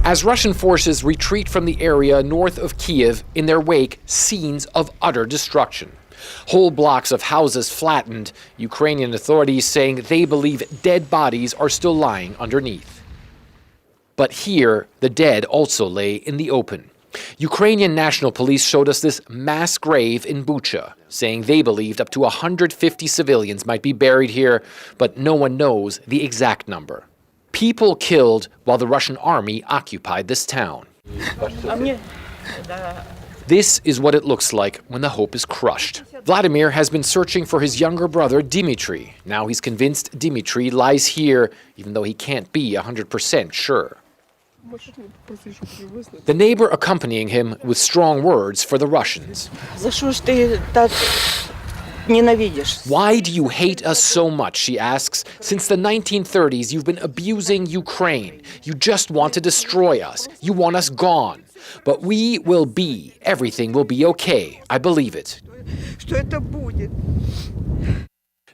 As Russian forces retreat from the area north of Kiev, in their wake, scenes of utter destruction. Whole blocks of houses flattened, Ukrainian authorities saying they believe dead bodies are still lying underneath. But here, the dead also lay in the open. Ukrainian National Police showed us this mass grave in Bucha, saying they believed up to 150 civilians might be buried here, but no one knows the exact number. People killed while the Russian army occupied this town. This is what it looks like when the hope is crushed. Vladimir has been searching for his younger brother, Dmitry. Now he's convinced Dmitry lies here, even though he can't be 100% sure. The neighbor accompanying him with strong words for the Russians. Why do you hate us so much, she asks. Since the 1930s, you've been abusing Ukraine. You just want to destroy us. You want us gone. But we will be. Everything will be okay. I believe it.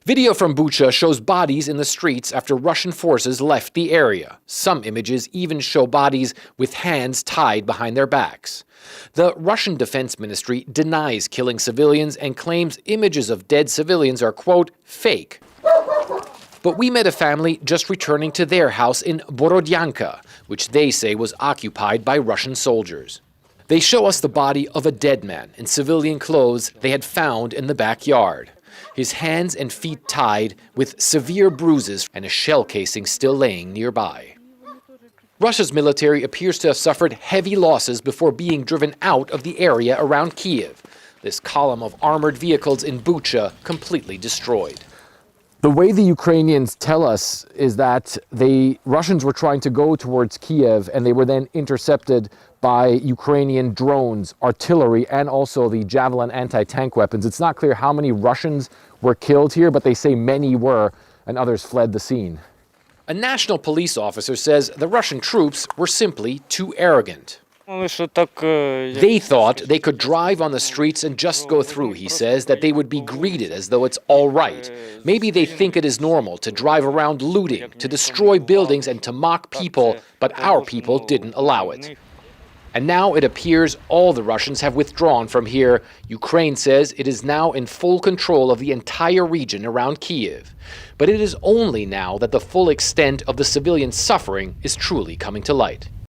Video from Bucha shows bodies in the streets after Russian forces left the area. Some images even show bodies with hands tied behind their backs. The Russian Defense Ministry denies killing civilians and claims images of dead civilians are, quote, fake. But we met a family just returning to their house in Borodyanka, which they say was occupied by Russian soldiers. They show us the body of a dead man in civilian clothes they had found in the backyard. His hands and feet tied with severe bruises and a shell casing still laying nearby. Russia's military appears to have suffered heavy losses before being driven out of the area around Kiev. This column of armored vehicles in Bucha completely destroyed. The way the Ukrainians tell us is that the Russians were trying to go towards Kiev and they were then intercepted by Ukrainian drones, artillery, and also the Javelin anti-tank weapons. It's not clear how many Russians were killed here, but they say many were, and others fled the scene. A national police officer says the Russian troops were simply too arrogant. They thought they could drive on the streets and just go through, he says, that they would be greeted as though it's all right. Maybe they think it is normal to drive around looting, to destroy buildings and to mock people, but our people didn't allow it. And now it appears all the Russians have withdrawn from here. Ukraine says it is now in full control of the entire region around Kiev. But it is only now that the full extent of the civilian suffering is truly coming to light.